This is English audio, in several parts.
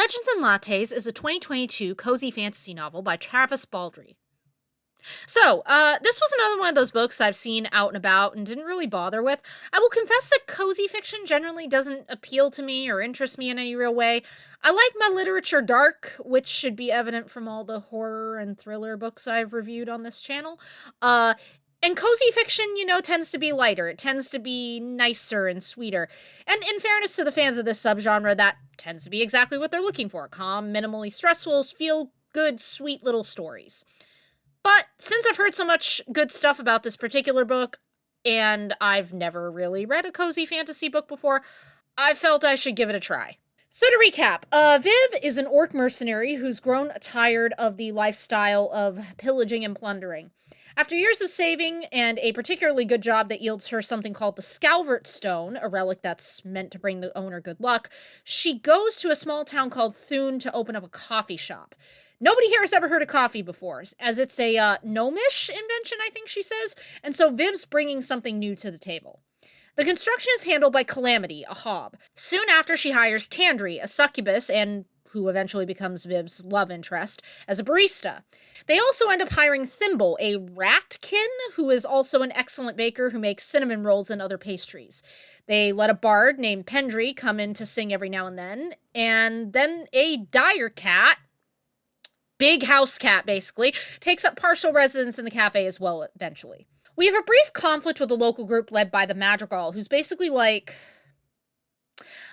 Legends and Lattes is a 2022 cozy fantasy novel by Travis Baldree. This was another one of those books I've seen out and about and didn't really bother with. I will confess that cozy fiction generally doesn't appeal to me or interest me in any real way. I like my literature dark, which should be evident from all the horror and thriller books I've reviewed on this channel. And cozy fiction, tends to be lighter. It tends to be nicer and sweeter. And in fairness to the fans of this subgenre, that tends to be exactly what they're looking for. Calm, minimally stressful, feel-good, sweet little stories. But since I've heard so much good stuff about this particular book, and I've never really read a cozy fantasy book before, I felt I should give it a try. So to recap, Viv is an orc mercenary who's grown tired of the lifestyle of pillaging and plundering. After years of saving and a particularly good job that yields her something called the Scalvert Stone, a relic that's meant to bring the owner good luck, she goes to a small town called Thune to open up a coffee shop. Nobody here has ever heard of coffee before, as it's a gnomish invention, I think she says, and so Viv's bringing something new to the table. The construction is handled by Calamity, a hob. Soon after, she hires Tandri, a succubus, and who eventually becomes Viv's love interest, as a barista. They also end up hiring Thimble, a ratkin, who is also an excellent baker who makes cinnamon rolls and other pastries. They let a bard named Pendry come in to sing every now and then a dire cat, big house cat basically, takes up partial residence in the cafe as well eventually. We have a brief conflict with a local group led by the Madrigal, who's basically like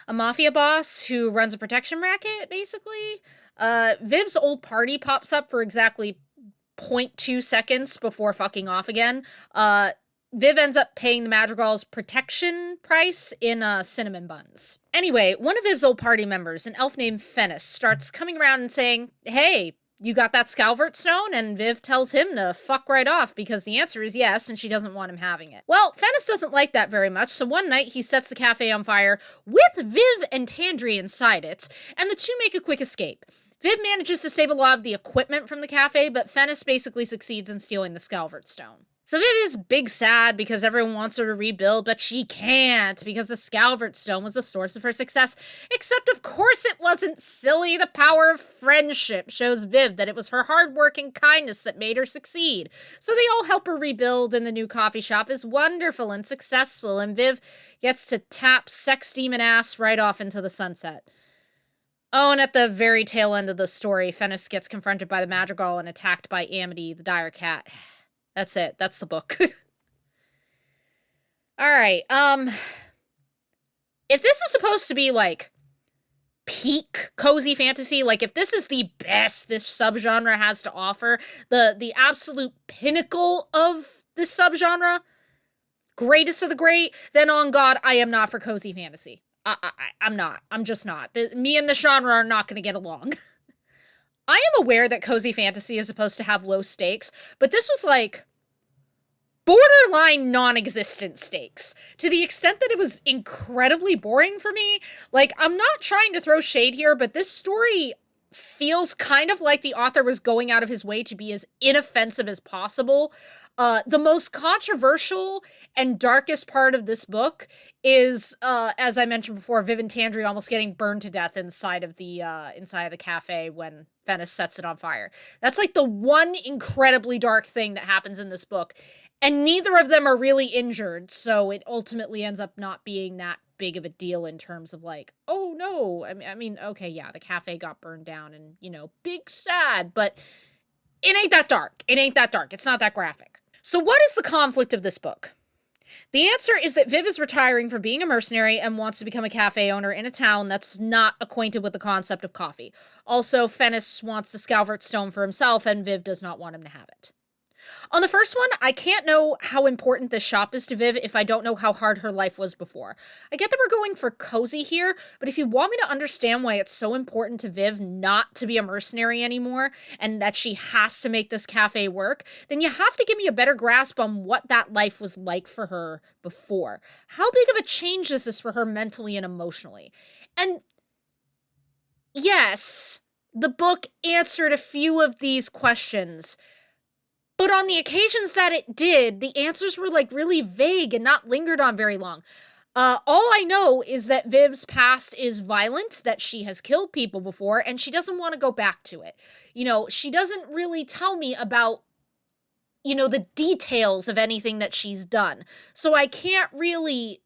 a mafia boss who runs a protection racket, basically. Viv's old party pops up for exactly 0.2 seconds before fucking off again. Viv ends up paying the Madrigal's protection price in cinnamon buns. Anyway, one of Viv's old party members, an elf named Fennis, starts coming around and saying, "Hey, you got that Scalvert Stone?" And Viv tells him to fuck right off because the answer is yes, and she doesn't want him having it. Well, Fennis doesn't like that very much, so one night he sets the cafe on fire with Viv and Tandri inside it, and the two make a quick escape. Viv manages to save a lot of the equipment from the cafe, but Fennis basically succeeds in stealing the Scalvert Stone. So Viv is big sad because everyone wants her to rebuild, but she can't because the Scalvert Stone was the source of her success. Except, of course, it wasn't silly. The power of friendship shows Viv that it was her hard work and kindness that made her succeed. So they all help her rebuild, and the new coffee shop is wonderful and successful, and Viv gets to tap sex demon ass right off into the sunset. Oh, and at the very tail end of the story, Fennis gets confronted by the Madrigal and attacked by Amity, the dire cat. That's it. That's the book. Alright, if this is supposed to be, like, peak cozy fantasy, like, if this is the best this subgenre has to offer, the absolute pinnacle of this subgenre, greatest of the great, then on God, I am not for cozy fantasy. I'm not. I'm just not. Me and the genre are not going to get along. I am aware that cozy fantasy is supposed to have low stakes, but this was like borderline non-existent stakes, to the extent that it was incredibly boring for me. Like, I'm not trying to throw shade here, but this story feels kind of like the author was going out of his way to be as inoffensive as possible. The most controversial and darkest part of this book is, as I mentioned before, Viv and Tandri almost getting burned to death inside of the cafe when Fennis sets it on fire. That's like the one incredibly dark thing that happens in this book, and neither of them are really injured, so it ultimately ends up not being that big of a deal in terms of like, oh no, I mean, okay, yeah, the cafe got burned down and, big sad, but it ain't that dark. It ain't that dark. It's not that graphic. So what is the conflict of this book? The answer is that Viv is retiring from being a mercenary and wants to become a cafe owner in a town that's not acquainted with the concept of coffee. Also, Fennis wants the Scalvert Stone for himself, and Viv does not want him to have it. On the first one, I can't know how important this shop is to Viv if I don't know how hard her life was before. I get that we're going for cozy here, but if you want me to understand why it's so important to Viv not to be a mercenary anymore, and that she has to make this cafe work, then you have to give me a better grasp on what that life was like for her before. How big of a change is this for her mentally and emotionally? And yes, the book answered a few of these questions, but on the occasions that it did, the answers were, like, really vague and not lingered on very long. All I know is that Viv's past is violent, that she has killed people before, and she doesn't want to go back to it. She doesn't really tell me about, the details of anything that she's done. So I can't really.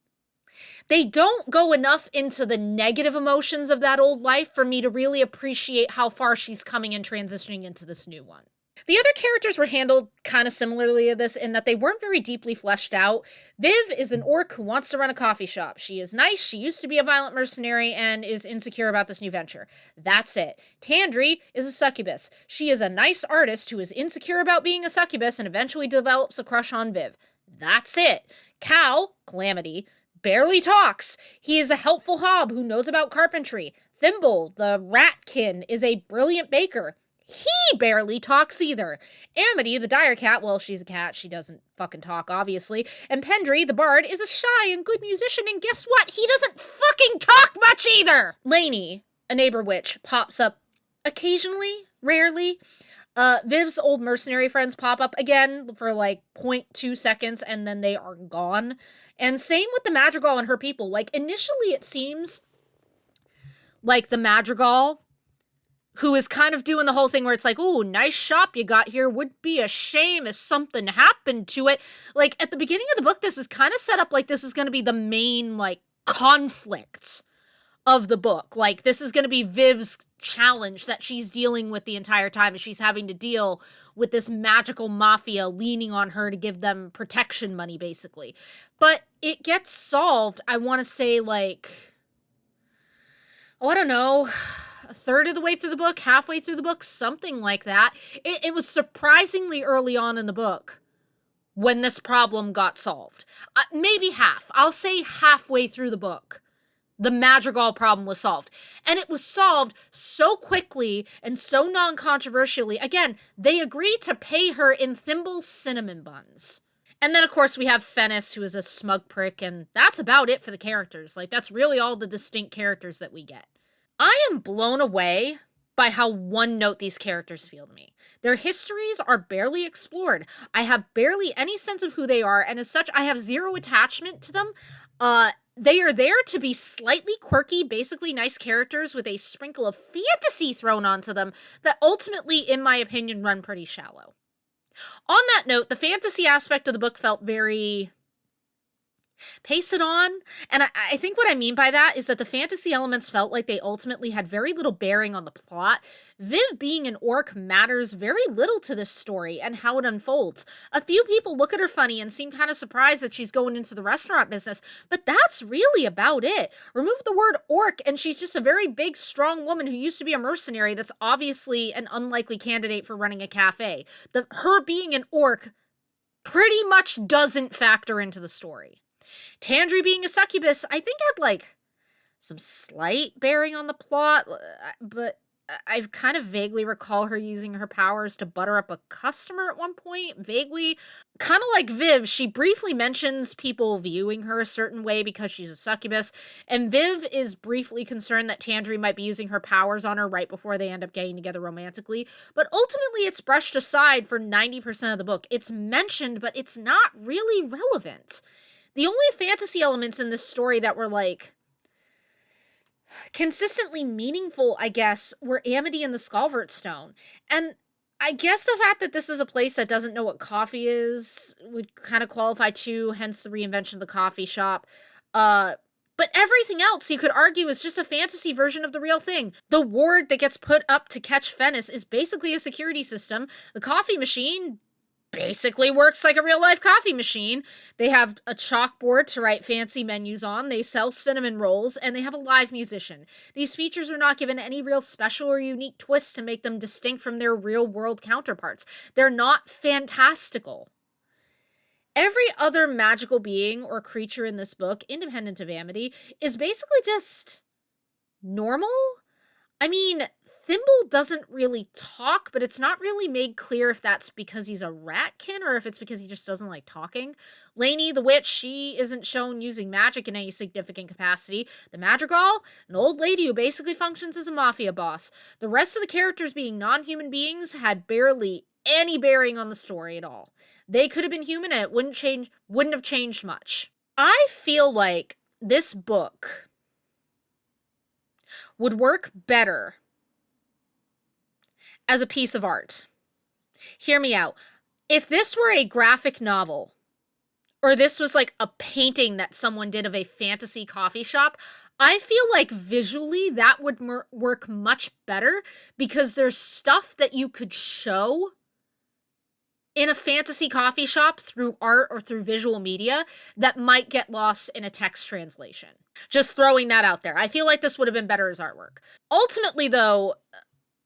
They don't go enough into the negative emotions of that old life for me to really appreciate how far she's coming and transitioning into this new one. The other characters were handled kind of similarly to this in that they weren't very deeply fleshed out. Viv is an orc who wants to run a coffee shop. She is nice, she used to be a violent mercenary, and is insecure about this new venture. That's it. Tandri is a succubus. She is a nice artist who is insecure about being a succubus and eventually develops a crush on Viv. That's it. Cal, Calamity, barely talks. He is a helpful hob who knows about carpentry. Thimble, the ratkin, is a brilliant baker. He barely talks either. Amity, the dire cat, well, she's a cat, she doesn't fucking talk, obviously. And Pendry, the bard, is a shy and good musician, and guess what? He doesn't fucking talk much either! Lainey, a neighbor witch, pops up occasionally, rarely. Viv's old mercenary friends pop up again for like 0.2 seconds, and then they are gone. And same with the Madrigal and her people. Like, initially it seems like the Madrigal, who is kind of doing the whole thing where it's like, ooh, nice shop you got here. Would be a shame if something happened to it. Like, at the beginning of the book, this is kind of set up like this is going to be the main, like, conflict of the book. Like, this is going to be Viv's challenge that she's dealing with the entire time, and she's having to deal with this magical mafia leaning on her to give them protection money, basically. But it gets solved, I want to say, like, I don't know, a third of the way through the book, halfway through the book, something like that. It was surprisingly early on in the book when this problem got solved. Maybe half. I'll say halfway through the book, the Madrigal problem was solved. And it was solved so quickly and so non-controversially. Again, they agreed to pay her in Thimble's cinnamon buns. And then, of course, we have Fennis, who is a smug prick, and that's about it for the characters. Like, that's really all the distinct characters that we get. I am blown away by how one note these characters feel to me. Their histories are barely explored. I have barely any sense of who they are, and as such, I have zero attachment to them. They are there to be slightly quirky, basically nice characters with a sprinkle of fantasy thrown onto them that ultimately, in my opinion, run pretty shallow. On that note, the fantasy aspect of the book felt very pace it on. And I think what I mean by that is that the fantasy elements felt like they ultimately had very little bearing on the plot. Viv being an orc matters very little to this story and how it unfolds. A few people look at her funny and seem kind of surprised that she's going into the restaurant business, but that's really about it. Remove the word orc and she's just a very big, strong woman who used to be a mercenary that's obviously an unlikely candidate for running a cafe. Her being an orc pretty much doesn't factor into the story. Tandri being a succubus, I think had, like, some slight bearing on the plot, but I kind of vaguely recall her using her powers to butter up a customer at one point, vaguely. Kind of like Viv, she briefly mentions people viewing her a certain way because she's a succubus, and Viv is briefly concerned that Tandri might be using her powers on her right before they end up getting together romantically, but ultimately it's brushed aside for 90% of the book. It's mentioned, but it's not really relevant. The only fantasy elements in this story that were, like, consistently meaningful, I guess, were Amity and the Skalvert Stone. And I guess the fact that this is a place that doesn't know what coffee is would kind of qualify too, hence the reinvention of the coffee shop. But everything else, you could argue, is just a fantasy version of the real thing. The ward that gets put up to catch Fennis is basically a security system. The coffee machine basically works like a real-life coffee machine. They have a chalkboard to write fancy menus on, they sell cinnamon rolls, and they have a live musician. These features are not given any real special or unique twist to make them distinct from their real-world counterparts. They're not fantastical. Every other magical being or creature in this book, independent of Amity, is basically just normal? I mean, Thimble doesn't really talk, but it's not really made clear if that's because he's a ratkin or if it's because he just doesn't like talking. Lainey, the witch, she isn't shown using magic in any significant capacity. The Madrigal, an old lady who basically functions as a mafia boss. The rest of the characters being non-human beings had barely any bearing on the story at all. They could have been human and it wouldn't have changed much. I feel like this book would work better as a piece of art. Hear me out. If this were a graphic novel, or this was like a painting that someone did of a fantasy coffee shop, I feel like visually that would work much better because there's stuff that you could show in a fantasy coffee shop through art or through visual media that might get lost in a text translation. Just throwing that out there. I feel like this would have been better as artwork. Ultimately, though,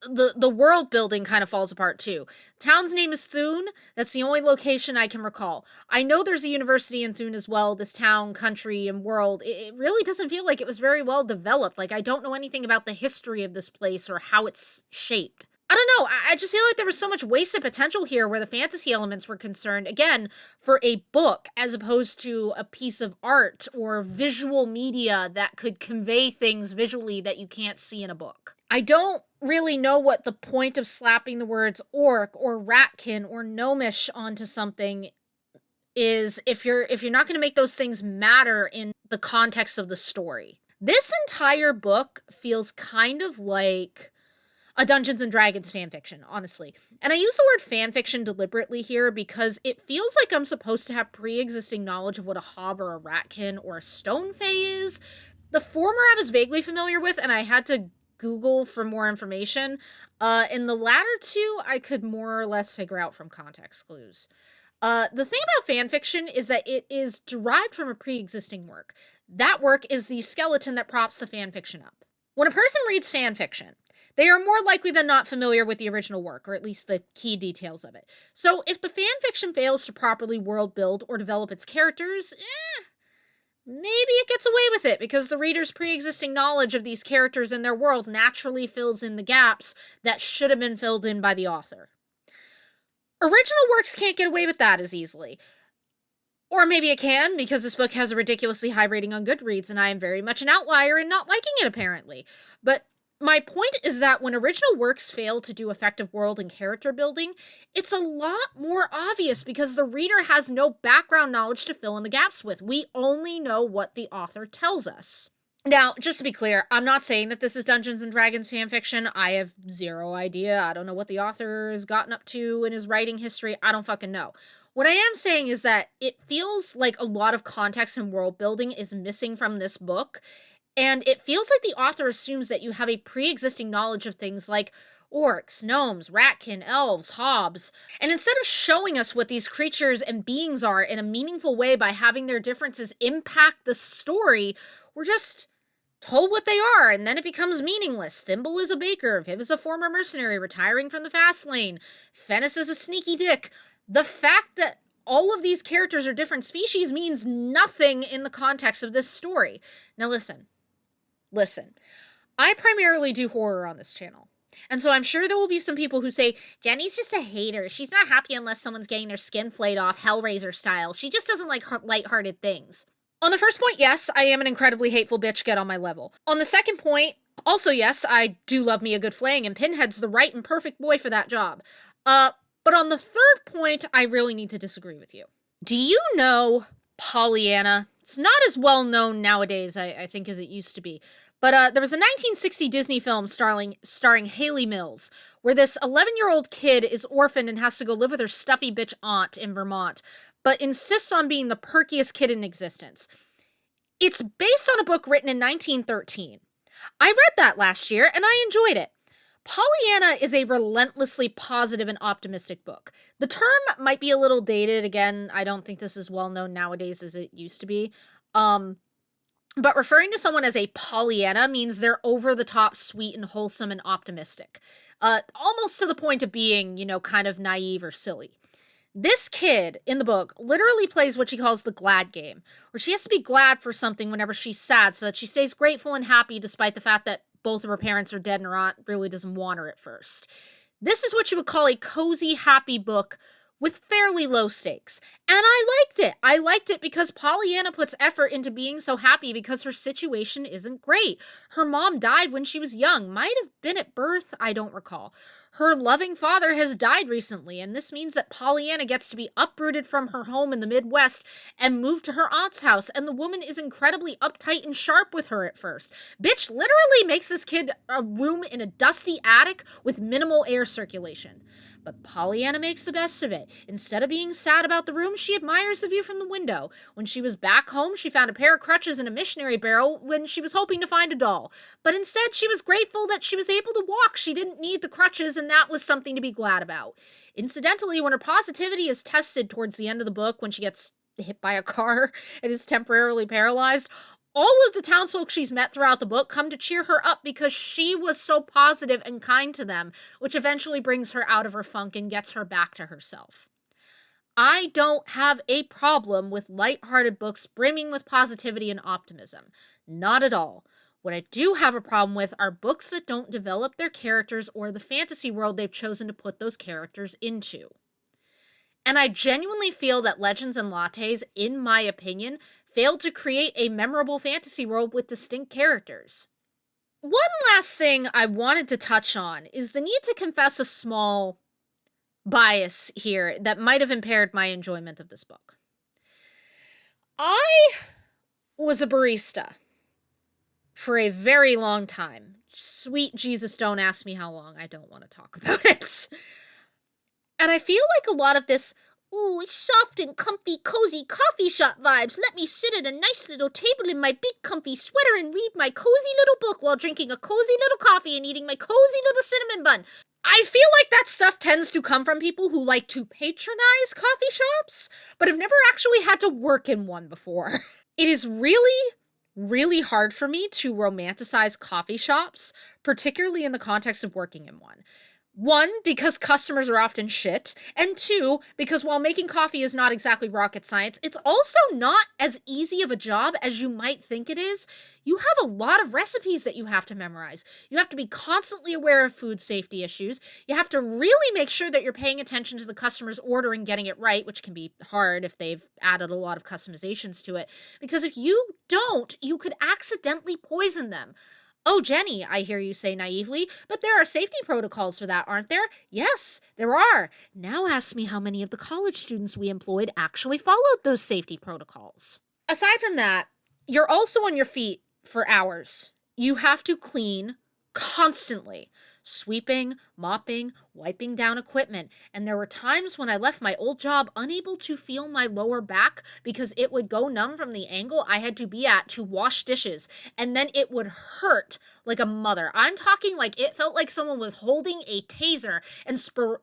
the world building kind of falls apart too. Town's name is Thune. That's the only location I can recall. I know there's a university in Thune as well, this town, country, and world. It really doesn't feel like it was very well developed. Like, I don't know anything about the history of this place or how it's shaped. I don't know. I just feel like there was so much wasted potential here where the fantasy elements were concerned, again, for a book as opposed to a piece of art or visual media that could convey things visually that you can't see in a book. I don't really know what the point of slapping the words orc or ratkin or gnomish onto something is if you're not going to make those things matter in the context of the story. This entire book feels kind of like a Dungeons and Dragons fanfiction, honestly. And I use the word fanfiction deliberately here because it feels like I'm supposed to have pre-existing knowledge of what a hob or a ratkin or a stone fae is. The former I was vaguely familiar with, and I had to Google for more information. In the latter two, I could more or less figure out from context clues. The thing about fanfiction is that it is derived from a pre-existing work. That work is the skeleton that props the fanfiction up. When a person reads fanfiction, they are more likely than not familiar with the original work, or at least the key details of it. So if the fanfiction fails to properly world build or develop its characters, maybe it gets away with it because the reader's pre-existing knowledge of these characters and their world naturally fills in the gaps that should have been filled in by the author. Original works can't get away with that as easily. Or maybe it can, because this book has a ridiculously high rating on Goodreads, and I am very much an outlier in not liking it, apparently. But my point is that when original works fail to do effective world and character building, it's a lot more obvious because the reader has no background knowledge to fill in the gaps with. We only know what the author tells us. Now, just to be clear, I'm not saying that this is Dungeons & Dragons fanfiction. I have zero idea. I don't know what the author has gotten up to in his writing history. I don't fucking know. What I am saying is that it feels like a lot of context and world building is missing from this book, and it feels like the author assumes that you have a pre-existing knowledge of things like orcs, gnomes, ratkin, elves, hobs, and instead of showing us what these creatures and beings are in a meaningful way by having their differences impact the story, we're just told what they are, and then it becomes meaningless. Thimble is a baker, Viv is a former mercenary retiring from the fast lane, Fennis is a sneaky dick. The fact that all of these characters are different species means nothing in the context of this story. Now listen. I primarily do horror on this channel. And so I'm sure there will be some people who say, Jenny's just a hater. She's not happy unless someone's getting their skin flayed off Hellraiser style. She just doesn't like lighthearted things. On the first point, yes, I am an incredibly hateful bitch. Get on my level. On the second point, also yes, I do love me a good flaying, and Pinhead's the right and perfect boy for that job. But on the third point, I really need to disagree with you. Do you know Pollyanna? It's not as well known nowadays, I think, as it used to be. But there was a 1960 Disney film starring Haley Mills, where this 11-year-old kid is orphaned and has to go live with her stuffy bitch aunt in Vermont, but insists on being the perkiest kid in existence. It's based on a book written in 1913. I read that last year, and I enjoyed it. Pollyanna is a relentlessly positive and optimistic book. The term might be a little dated. Again, I don't think this is well known nowadays as it used to be. But referring to someone as a Pollyanna means they're over-the-top sweet and wholesome and optimistic. Almost to the point of being, kind of naive or silly. This kid in the book literally plays what she calls the glad game, where she has to be glad for something whenever she's sad so that she stays grateful and happy despite the fact that both of her parents are dead and her aunt really doesn't want her at first. This is what you would call a cozy, happy book with fairly low stakes. And I liked it. I liked it because Pollyanna puts effort into being so happy because her situation isn't great. Her mom died when she was young. Might have been at birth. I don't recall. Her loving father has died recently, and this means that Pollyanna gets to be uprooted from her home in the Midwest and moved to her aunt's house, and the woman is incredibly uptight and sharp with her at first. Bitch literally makes this kid a room in a dusty attic with minimal air circulation. But Pollyanna makes the best of it. Instead of being sad about the room, she admires the view from the window. When she was back home, she found a pair of crutches and a missionary barrel when she was hoping to find a doll. But instead, she was grateful that she was able to walk. She didn't need the crutches, and that was something to be glad about. Incidentally, when her positivity is tested towards the end of the book, when she gets hit by a car and is temporarily paralyzed, all of the townsfolk she's met throughout the book come to cheer her up because she was so positive and kind to them, which eventually brings her out of her funk and gets her back to herself. I don't have a problem with light-hearted books brimming with positivity and optimism. Not at all. What I do have a problem with are books that don't develop their characters or the fantasy world they've chosen to put those characters into. And I genuinely feel that Legends and Lattes, in my opinion, failed to create a memorable fantasy world with distinct characters. One last thing I wanted to touch on is the need to confess a small bias here that might have impaired my enjoyment of this book. I was a barista for a very long time. Sweet Jesus, don't ask me how long. I don't want to talk about it. And I feel like a lot of this, ooh, soft and comfy, cozy coffee shop vibes. Let me sit at a nice little table in my big comfy sweater and read my cozy little book while drinking a cozy little coffee and eating my cozy little cinnamon bun. I feel like that stuff tends to come from people who like to patronize coffee shops, but have never actually had to work in one before. It is really, really hard for me to romanticize coffee shops, particularly in the context of working in one. One, because customers are often shit, and two, because while making coffee is not exactly rocket science, it's also not as easy of a job as you might think it is. You have a lot of recipes that you have to memorize. You have to be constantly aware of food safety issues. You have to really make sure that you're paying attention to the customer's order and getting it right, which can be hard if they've added a lot of customizations to it. Because if you don't, you could accidentally poison them. Oh, Jenny, I hear you say naively, but there are safety protocols for that, aren't there? Yes, there are. Now ask me how many of the college students we employed actually followed those safety protocols. Aside from that, you're also on your feet for hours. You have to clean constantly. Sweeping, mopping, wiping down equipment. And there were times when I left my old job unable to feel my lower back because it would go numb from the angle I had to be at to wash dishes. And then it would hurt like a mother. I'm talking like it felt like someone was holding a taser and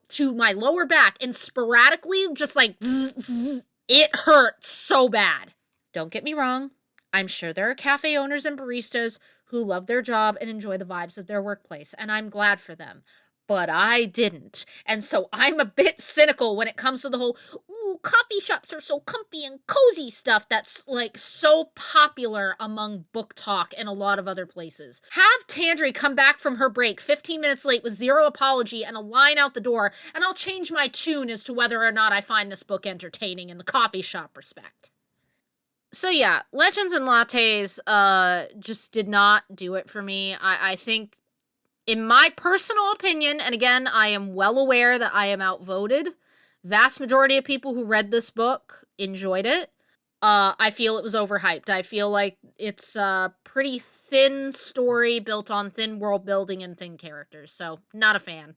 to my lower back and sporadically just like zzz, zzz. It hurt so bad. Don't get me wrong. I'm sure there are cafe owners and baristas who love their job and enjoy the vibes of their workplace, and I'm glad for them. But I didn't. And so I'm a bit cynical when it comes to the whole, ooh, coffee shops are so comfy and cozy stuff that's, like, so popular among book talk and a lot of other places. Have Tandri come back from her break 15 minutes late with zero apology and a line out the door, and I'll change my tune as to whether or not I find this book entertaining in the coffee shop respect. So yeah, Legends and Lattes just did not do it for me. I think, in my personal opinion, and again, I am well aware that I am outvoted, vast majority of people who read this book enjoyed it. I feel it was overhyped. I feel like it's a pretty thin story built on thin world building and thin characters, so not a fan.